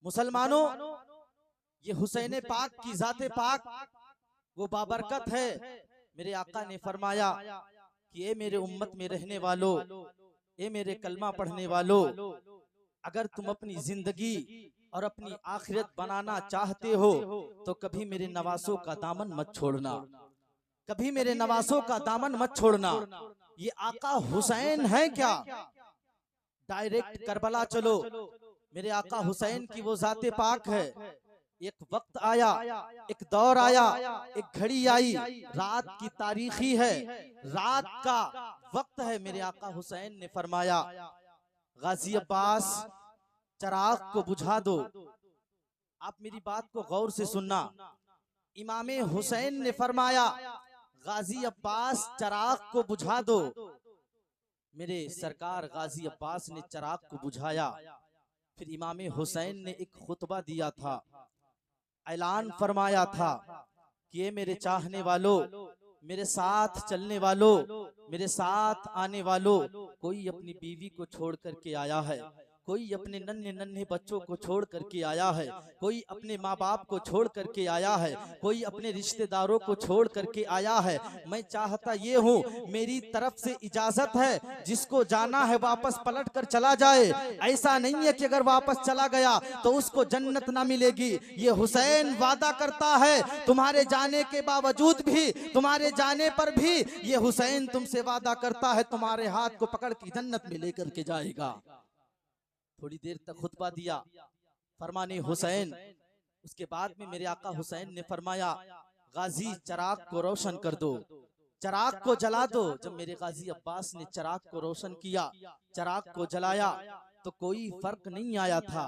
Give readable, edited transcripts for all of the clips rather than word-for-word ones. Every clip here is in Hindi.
मुसलमानों, ये हुसैन पाक की जाते पाक वो बाबरकत है। मेरे आका ने फरमाया कि ए मेरे उम्मत में रहने वालों, ए मेरे कलमा पढ़ने वालों, अगर तुम अपनी जिंदगी और अपनी आखिरत बनाना चाहते हो तो कभी मेरे नवासों का दामन मत छोड़ना, कभी मेरे नवासों का दामन मत छोड़ना। ये आका हुसैन है क्या? डायरेक्ट करबला चलो, मेरे आका हुसैन की वो जाते पाक है। एक वक्त आया, एक दौर आया, एक घड़ी आई, रात की तारीखी है, रात का वक्त है। मेरे आका हुसैन ने फरमाया, गाजी अब्बास चराग को बुझा दो। आप मेरी बात को गौर से सुनना। इमामे हुसैन ने फरमाया, गाजी अब्बास चराग को बुझा दो। मेरे सरकार गाजी अब्बास ने चराग को बुझाया। फिर इमामे हुसैन ने एक खुतबा दिया था, ऐलान फरमाया था कि ये मेरे चाहने वालों, मेरे साथ चलने वालों, मेरे साथ आने वालों, कोई अपनी बीवी को छोड़ करके आया है, कोई अपने नन्हे नन्हे बच्चों को छोड़ करके आया है, कोई अपने माँ बाप को छोड़ करके आया है, कोई अपने रिश्तेदारों को छोड़ करके आया है। मैं चाहता ये हूँ, मेरी तरफ से इजाजत है, जिसको जाना है वापस पलट कर चला जाए। ऐसा नहीं है कि अगर वापस चला गया तो उसको जन्नत ना मिलेगी। ये हुसैन वादा करता है, तुम्हारे जाने के बावजूद भी, तुम्हारे जाने पर भी ये हुसैन तुमसे वादा करता है, तुम्हारे हाथ को पकड़ के जन्नत में लेकर के जाएगा। थोड़ी देर तक खुतबा दिया फरमाने हुसैन। उसके बाद में मेरे आका हुसैन ने फरमाया, गाजी चराग को रोशन कर दो, चराग को जला दो। जब मेरे गाजी अब्बास ने चराग को रोशन किया, चराग को जलाया, तो कोई फर्क नहीं आया था,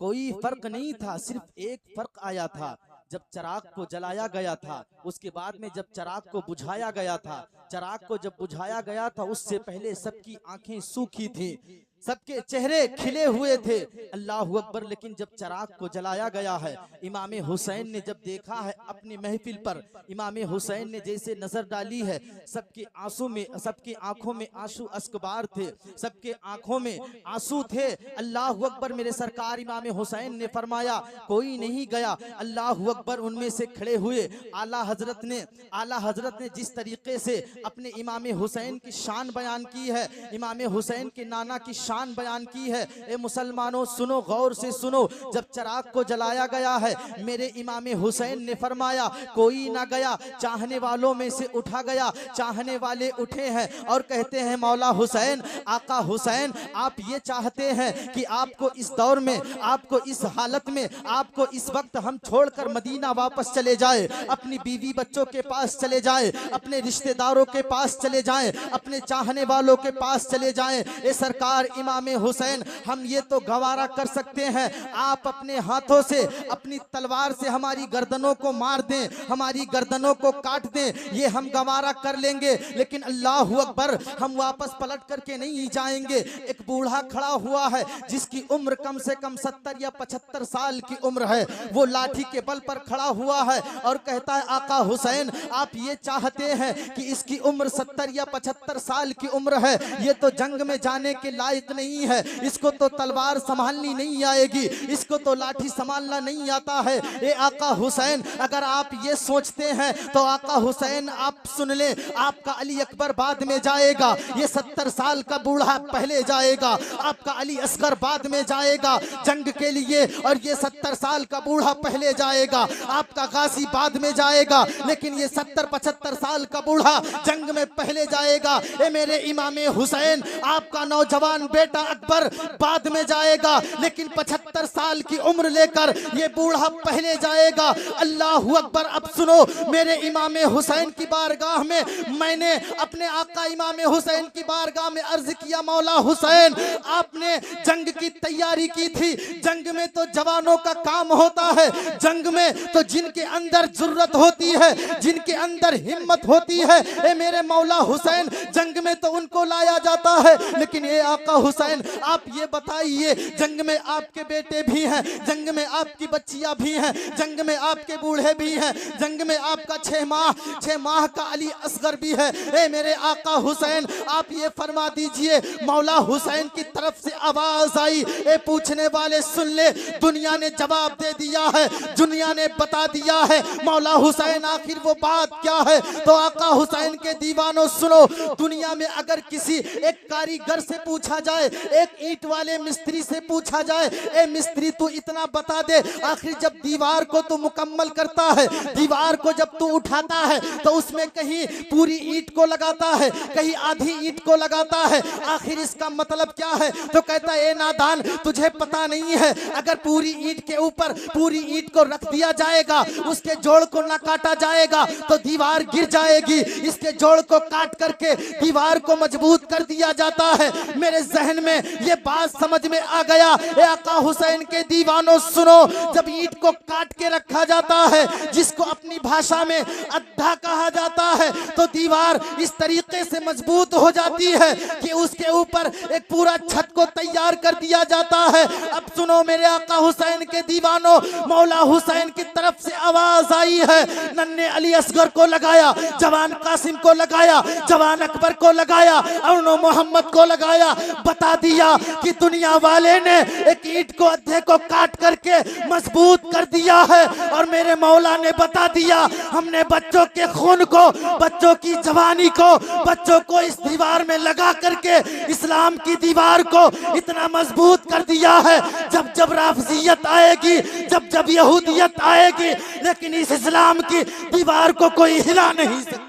कोई फर्क नहीं था। सिर्फ एक फर्क आया था, जब चराग को जलाया गया था, उसके बाद में जब चराग को बुझाया गया था, चराग को जब बुझाया गया था, उससे पहले सबकी आंखें सूखी थी, सबके चेहरे खिले हुए थे, अल्लाहु अकबर। लेकिन जब चराग को जलाया गया है, इमामे हुसैन ने जब देखा है अपनी महफिल पर, इमामे हुसैन ने जैसे नजर डाली है, सबके आंसू में, सबकी आंखों में आंसू अस्कबार थे, सबके आंखों में आंसू थे। अल्लाहु अकबर। मेरे सरकार इमामे हुसैन ने फरमाया, कोई नहीं गया। अल्लाहु अकबर। उनमें से खड़े हुए आला हजरत ने जिस तरीके से अपने इमामे हुसैन की शान बयान की है, इमामे हुसैन के नाना की शान बयान की है। ए मुसलमानों सुनो, गौर से सुनो। जब चराग को जलाया गया है, मेरे इमामे हुसैन ने फरमाया, कोई ना गया, चाहने वालों में से उठा गया। चाहने वाले उठे हैं और कहते हैं, मौला हुसैन, आका हुसैन, आप ये चाहते हैं कि आपको इस दौर में, आपको इस हालत में, आपको इस वक्त हम छोड़कर मदीना वापस चले जाए, अपनी बीवी बच्चों के पास चले जाए, अपने रिश्तेदारों के पास चले जाए, अपने चाहने वालों के पास चले जाए। ए सरकार इमामे हुसैन, हम ये तो गवारा कर सकते हैं, आप अपने हाथों से, अपनी तलवार से हमारी गर्दनों को मार दें, हमारी गर्दनों को काट दें, ये हम गवारा कर लेंगे, लेकिन अल्लाहु अकबर, हम वापस पलट करके नहीं जाएंगे। एक बूढ़ा खड़ा हुआ है, जिसकी उम्र कम से कम 70 या 75 साल की उम्र है, वो लाठी के बल पर खड़ा हुआ है और कहता है, आका हुसैन, आप ये चाहते हैं कि इसकी उम्र 70 या 75 साल की उम्र है, ये तो जंग में जाने के लायक नहीं है, इसको तो तलवार संभालनी नहीं आएगी, इसको तो लाठी संभालना नहीं आता है। ए आका हुसैन, अगर आप ये सोचते हैं तो आका हुसैन आप सुन ले, आपका अली अकबर बाद में जाएगा, ये 70 साल का बूढ़ा पहले जाएगा, आपका अली असगर बाद में जाएगा जंग के लिए, और ये 70 साल का बूढ़ा पहले जाएगा, आपका गाजी बाद में जाएगा, लेकिन ये 70-75 साल का बूढ़ा जंग में पहले जाएगा। ए मेरे इमामे हुसैन, आपका नौजवान बेटा अकबर बाद में जाएगा, लेकिन 75 साल की उम्र लेकर ये बूढ़ा पहले जाएगा। अल्लाहु अकबर। अब सुनो, मेरे इमामे हुसैन की बारगाह में मैंने अपने आका इमामे हुसैन की बारगाह में अर्ज किया, मौला हुसैन, आपने जंग की तैयारी की थी, जंग में तो जवानों का काम होता है, जंग में तो जिनके अंदर जुर्रत होती है, जिनके अंदर हिम्मत होती है, ए मेरे मौला हुसैन, जंग में तो उनको लाया जाता है, लेकिन ये आका हुसैन आप ये बताइए, जंग में आपके बेटे भी हैं, जंग में आपकी बच्चियां भी हैं, जंग में आपके बूढ़े भी हैं, जंग में आपका 6 माह का अली असगर भी है। ए मेरे आका हुसैन आप ये फरमा दीजिए। मौला हुसैन की तरफ से आवाज आई, ए पूछने वाले सुन ले, दुनिया ने जवाब दे दिया है, दुनिया ने बता दिया है मौला हुसैन आखिर वो बात क्या है। तो आका हुसैन के दीवानों सुनो, दुनिया में अगर किसी एक कारीगर से पूछा जाए, एक ईंट वाले मिस्त्री से पूछा जाए, ए मिस्त्री तू इतना बता दे, आखिर जब दीवार को तू मुकम्मल करता है, दीवार को जब तू उठाता है तो उसमें कहीं पूरी ईंट को लगाता है, कहीं आधी ईंट को लगाता है, आखिर इसका मतलब क्या है। तो कहता है ए नादान तुझे पता नहीं है, अगर पूरी ईंट के ऊपर पूरी ईंट को रख दिया जाएगा, उसके जोड़ को ना काटा जाएगा तो दीवार गिर जाएगी, इसके जोड़ को काट करके दीवार को मजबूत कर दिया जाता है। मेरे जहन में ये बात समझ में आ गया। ए आका हुसैन के दीवानों सुनो, जब ईंट को काट के रखा जाता है, जिसको अपनी भाषा में अद्धा कहा जाता है, तो दीवार इस तरीके से मजबूत हो जाती है कि उसके ऊपर एक पूरा छत को तैयार कर दिया जाता है। अब सुनो मेरे आका हुसैन के दीवानों, मौला हुसैन की तरफ से आवाज आई है, नन्हे अली असगर को लगाया, जवान कासिम को लगाया, जवान अकबर को लगाया, और मोहम्मद को लगाया, बता दिया कि दुनिया वाले ने एक ईंट को अद्धे को काट करके मजबूत कर दिया है, और मेरे मौला ने बता दिया हमने बच्चों के खून को, बच्चों की जवानी को, बच्चों को इस दीवार में लगा करके इस्लाम की दीवार को इतना मजबूत कर दिया है, जब जब राफजियत आएगी, जब जब यहूदियत आएगी, लेकिन इस इस्लाम की दीवार को कोई हिला नहीं सकता।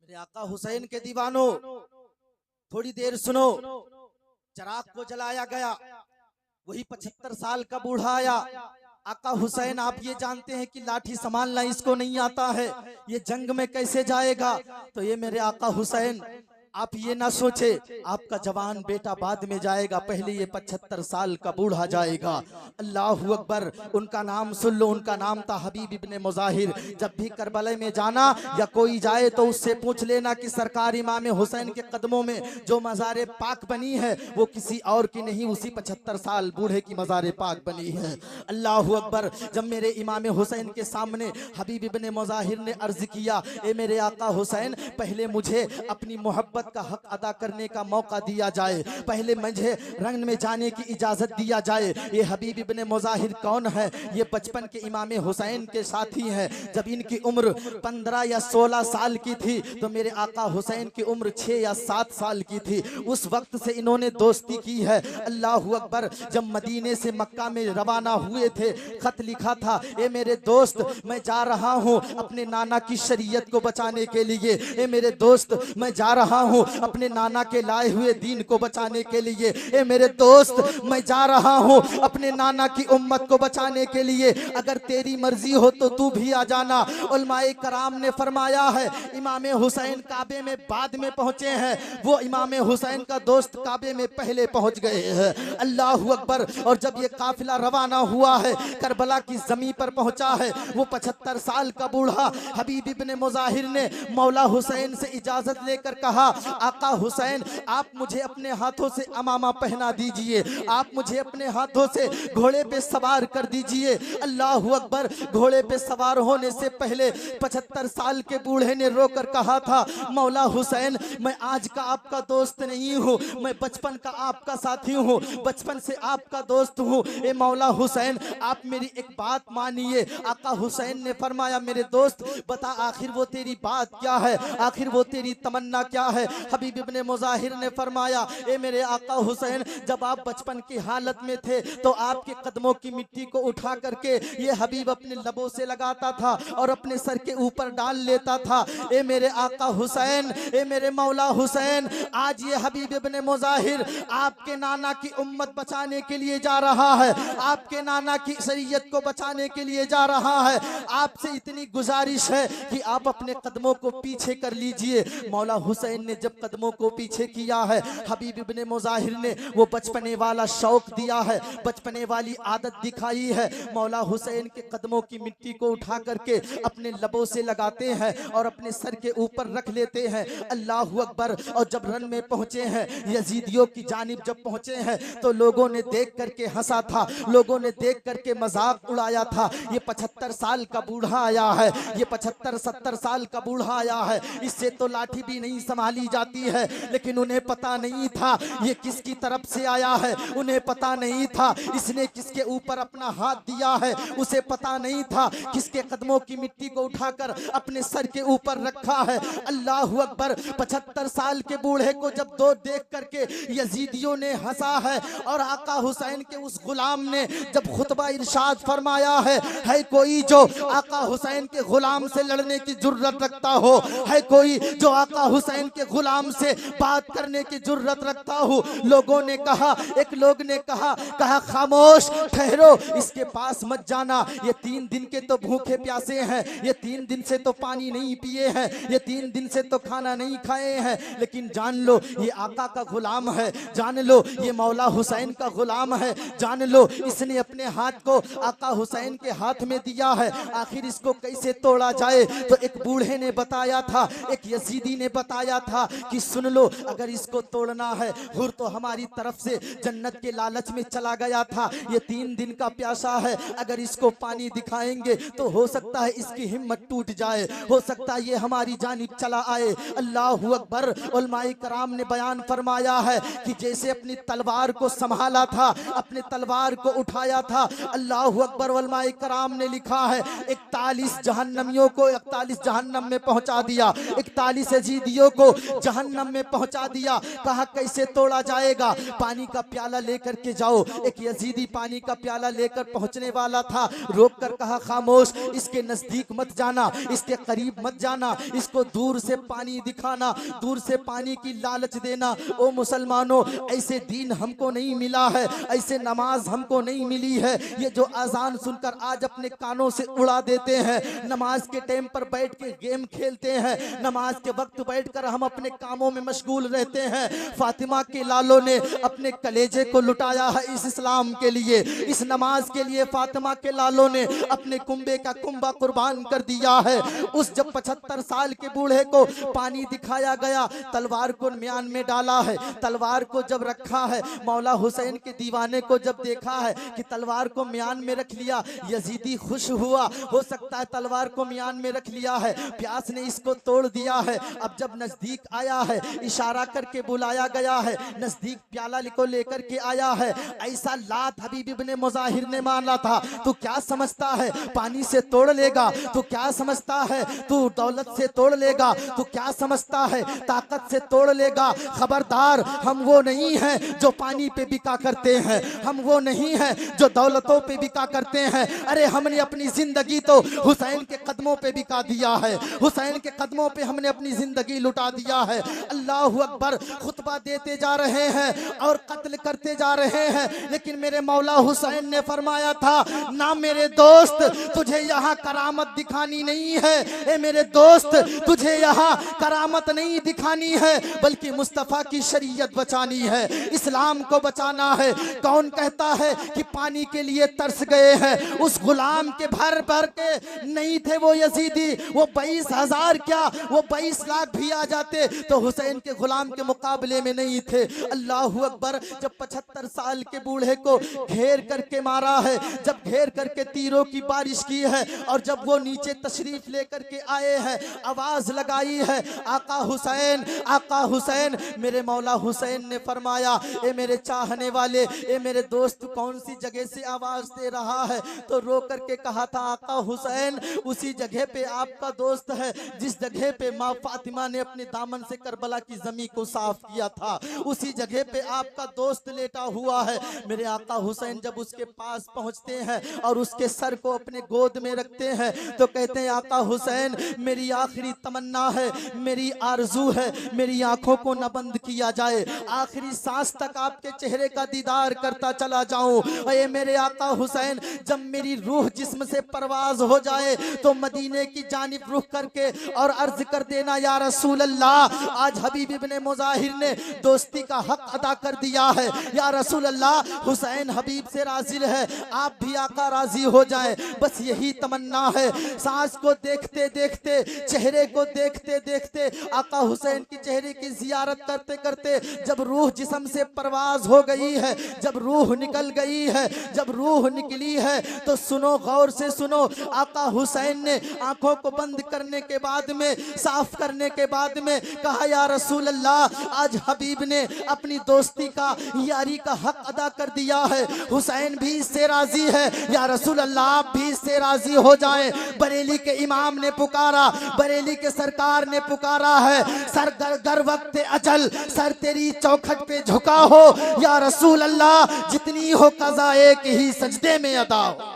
मेरे आका हुसैन के दीवानों थोड़ी देर सुनो, चराग को जलाया गया, वही 75 साल का बूढ़ा आया। आका हुसैन आप ये जानते हैं कि लाठी संभालना इसको नहीं आता है, ये जंग में कैसे जाएगा। तो ये मेरे आका हुसैन आप ये ना सोचे आपका जवान बेटा बाद में जाएगा, पहले ये 75 साल का बूढ़ा जाएगा। अल्लाहु अकबर। उनका नाम सुन लो, उनका नाम था हबीब इब्ने मुजाहिर। जब भी करबला में जाना या कोई जाए तो उससे पूछ लेना कि सरकार इमाम हुसैन के कदमों में जो मज़ार पाक बनी है वो किसी और की नहीं, उसी 75 साल बूढ़े की मज़ार पाक बनी है। अल्लाहु अकबर। जब मेरे इमाम हुसैन के सामने हबीब इब्ने मुजाहिर ने अर्ज किया, ए मेरे आका हुसैन पहले मुझे अपनी मोहब्बत का हक अदा करने का मौका दिया जाए, पहले मुझे रंग में जाने की इजाजत दिया जाए। ये हबीब इब्ने मुजाहिर कौन है? ये बचपन के इमाम हुसैन के साथी हैं। जब इनकी उम्र 15 या 16 साल की थी तो मेरे आका हुसैन की उम्र 6 या 7 साल की थी। उस वक्त से इन्होंने दोस्ती की है। अल्लाहु अकबर। जब मदीने से मक्का में रवाना हुए थे, खत लिखा था, ए मेरे दोस्त मैं जा रहा हूँ अपने नाना की शरीयत को बचाने के लिए, ए मेरे दोस्त मैं जा रहा हूँ अपने नाना के लाए हुए दीन को बचाने के लिए, ए मेरे दोस्त मैं जा रहा हूँ अपने नाना की उम्मत को बचाने के लिए, अगर तेरी मर्जी हो तो तू भी आ जाना। उलमाए कराम ने फरमाया है इमाम हुसैन काबे में बाद में पहुंचे हैं, वो इमाम हुसैन का दोस्त काबे में पहले पहुंच गए हैं। अल्लाहु अकबर। और जब ये काफिला रवाना हुआ है, करबला की जमीन पर पहुंचा है, वो 75 साल का बूढ़ा हबीब इब्ने मुजाहिर ने मौला हुसैन से इजाजत लेकर कहा, आका हुसैन आप मुझे अपने हाथों से अमामा पहना दीजिए, आप मुझे अपने हाथों से घोड़े पे सवार कर दीजिए। अल्लाहु अकबर। घोड़े पे सवार होने से पहले 75 साल के बूढ़े ने रोकर कहा था, मौला हुसैन मैं आज का आपका दोस्त नहीं हूँ, मैं बचपन का आपका साथी हूँ, बचपन से आपका दोस्त हूँ। ए मौला हुसैन आप मेरी एक बात मानिए। आका हुसैन ने फरमाया, मेरे दोस्त बता आखिर वो तेरी बात क्या है, आखिर वो तेरी तमन्ना क्या है। हबीब इब्ने मुजाहिर ने फरमाया, ए मेरे आका हुसैन जब आप बचपन की हालत में थे तो आपके कदमों की मिट्टी को उठा करके ये हबीब अपने लबों से लगाता था और अपने सर के ऊपर डाल लेता था। ए मेरे आका हुसैन, ए मेरे मौला हुसैन, आज ये हबीब इब्ने मुजाहिर आपके नाना की उम्मत बचाने के लिए जा रहा है, आपके नाना की शरीयत को बचाने के लिए जा रहा है। आपसे इतनी गुजारिश है कि आप अपने कदमों को पीछे कर लीजिए। मौला हुसैन ने जब कदमों को पीछे किया है, हबीब इब्ने मुज़ाहिर ने वो बचपने वाला शौक दिया है, बचपने वाली आदत दिखाई है। मौला हुसैन के कदमों की मिट्टी को उठा करके अपने लबों से लगाते हैं और अपने सर के ऊपर रख लेते हैं। अल्लाहु अकबर। और जब रन में पहुंचे हैं, यजीदियों की जानिब जब पहुंचे हैं, तो लोगों ने देख करके हंसा था, लोगों ने देख करके मजाक उड़ाया था। ये 75 साल का बूढ़ा आया है, ये 75-70 साल का बूढ़ा आया है, इससे तो लाठी भी नहीं संभाली जाती है। लेकिन उन्हें पता नहीं था ये किसकी तरफ से आया है, उन्हें पता नहीं था इसने किसके ऊपर अपना हाथ दिया है, उसे पता नहीं था किसके कदमों की मिट्टी को उठाकर अपने सर के ऊपर रखा है। अल्लाहु अकबर। 75 साल के बूढ़े को जब दो देख करके यजीदियों ने हंसा है, और आका हुसैन के उस गुलाम ने जब खुतबा इरशाद फरमाया है कोई जो आका हुसैन के गुलाम से लड़ने की जुर्रत रखता हो, है कोई जो आका हुसैन के गुलाम से बात करने की जुर्रत रखता हो। लोगों ने कहा, एक लोग ने कहा खामोश ठहरो, इसके पास मत जाना, ये 3 दिन के तो भूखे प्यासे हैं, ये 3 दिन से तो पानी नहीं पिए हैं, ये 3 दिन से तो खाना नहीं खाए हैं। लेकिन जान लो ये आका का गुलाम है, जान लो ये मौला हुसैन का गुलाम है, जान लो इसने अपने हाथ को आका हुसैन के हाथ में दिया है, आखिर इसको कैसे तोड़ा जाए। तो एक बूढ़े ने बताया था, एक यजीदी ने बताया था कि सुन लो, अगर इसको तोड़ना है, हुर तो हमारी तरफ से जन्नत के लालच में चला गया था, ये 3 दिन का प्यासा है, अगर इसको पानी दिखाएंगे तो हो सकता है इसकी हिम्मत टूट जाए, हो सकता है ये हमारी जानिब चला आए। अल्लाहु अकबर। उलमाए कराम ने बयान फरमाया है कि जैसे अपनी तलवार को संभाला था, अपने तलवार को उठाया था, अल्लाहु अकबर। उलमाए कराम ने लिखा है 41 जहन्नमियों को 41 जहन्नम में पहुंचा दिया, 41 यजीदियों को जहन्नम में पहुंचा दिया। कहा कैसे तोड़ा जाएगा, पानी का प्याला लेकर के जाओ। एक यजीदी पानी का प्याला लेकर पहुंचने वाला था, रोक कर कहा खामोश, इसके नजदीक मत जाना, इसके करीब मत जाना, इसको दूर से पानी दिखाना, दूर से पानी की लालच देना। ओ मुसलमानों, ऐसे दीन हमको नहीं मिला है, ऐसे नमाज हमको नहीं मिली है। ये जो अजान सुनकर आज अपने कानों से उड़ा देते हैं, नमाज के टाइम पर बैठ के गेम खेलते हैं, नमाज के वक्त बैठकर हम अपने कामों में मशगूल रहते हैं। फातिमा के लालों ने अपने कलेजे को लुटाया है इस इस्लाम के लिए, इस नमाज के लिए फातिमा के लालों ने अपने कुंबे का कुंबा कुर्बान कर दिया है। उस जब 75 साल के बूढ़े को पानी दिखाया गया, तलवार को म्यान में डाला है, तलवार को जब रखा है, मौला हुसैन के दीवाने को जब देखा है कि तलवार को म्यान में रख लिया, यजीदी खुश हुआ, हो सकता है तलवार को म्यान में रख लिया है, प्यास ने इसको तोड़ दिया है। अब जब नजदीक आया है, इशारा करके बुलाया गया है, नजदीक प्याला को लेकर के आया है, ऐसा लात हबीब इब्ने मुज़ाहिर ने माना था। तू क्या समझता है पानी से तोड़ लेगा, तू क्या समझता है तू दौलत से तोड़ लेगा, तू क्या समझता है ताकत से तोड़ लेगा। खबरदार, हम वो नहीं हैं जो पानी पे बिका करते हैं, हम वो नहीं हैं जो दौलतों पे बिका करते हैं। अरे हमने अपनी जिंदगी तो हुसैन के कदमों पे बिका दिया है, हुसैन के कदमों पे हमने अपनी जिंदगी लुटा दिया है। अल्लाहु अकबर। खुतबा देते जा रहे हैं और कत्ल करते जा रहे हैं, लेकिन मेरे मौला हुसैन ने फरमाया था, ना मेरे दोस्त तुझे यहाँ करामत दिखानी नहीं है, ए मेरे दोस्त तुझे यहाँ करामत नहीं दिखानी है, बल्कि मुस्तफ़ा की शरीयत बचानी है, इस्लाम को बचाना है। कौन कहता है कि पानी के लिए तरस गए हैं? उस गुलाम के भर भर के नहीं थे वो यजीदी, वो 22,000 क्या, वो 22 लाख भी आ जाते तो हुसैन के गुलाम के मुकाबले में नहीं थे। अल्लाहु अकबर। जब 75 साल के बूढ़े को घेर करके मारा है, जब घेर करके तीरों की बारिश की है, और जब वो नीचे तशरीफ लेकर के आए हैं, आवाज लगाई है आका हुसैन, आका हुसैन। मेरे मौला हुसैन ने फरमाया, ए मेरे चाहने वाले, ए मेरे दोस्त, कौन सी जगह से आवाज दे रहा है? तो रो करके कहा था, आका हुसैन उसी जगह पे आपका दोस्त है जिस जगह पे माँ फातिमा ने अपने दामन से करबला की जमीन को साफ किया था, उसी जगह पे आपका दोस्त लेटा हुआ है। मेरे आका हुसैन जब उसके पास पहुंचते हैं और उसके सर को अपने गोद में रखते हैं तो कहते हैं, आका हुसैन मेरी आखिरी तमन्ना है, मेरी आरजू है, मेरी आंखों को न बंद किया जाए, आखिरी सांस तक आपके चेहरे का दीदार करता चला जाऊं। अरे मेरे आका हुसैन, जब मेरी रूह जिस्म से परवाज हो जाए तो मदीने की जानिब रुख करके और अर्ज कर देना, या रसूल अल्लाह, आज हबीब इब्ने मुजाहिर ने दोस्ती का हक अदा कर दिया है। या रसूल अल्लाह, हुसैन हबीब से राजी है, आप भी आका राजी हो जाएं, बस यही तमन्ना है। सांस को देखते देखते, चेहरे को देखते देखते, आका हुसैन की चेहरे की जियारत करते करते जब रूह जिस्म से परवाज हो गई है, जब रूह निकल गई है, जब रूह निकली है, तो सुनो, गौर से सुनो। आका हुसैन ने आंखों को बंद करने के बाद में, साफ करने के बाद में कहा, या रसूल अल्लाह, आज हबीब ने अपनी दोस्ती का, यारी का हक अदा कर दिया है। हुसैन भी इससे राजी है। या रसूल अल्लाह, आप भी इससे राजी हो जाएं। बरेली के इमाम ने पुकारा, बरेली के सरकार ने पुकारा है, सर गर वक्त अजल, सर तेरी चौखट पे झुका हो। या रसूल अल्लाह, जितनी हो कज़ा एक ही सजदे में अदा हो।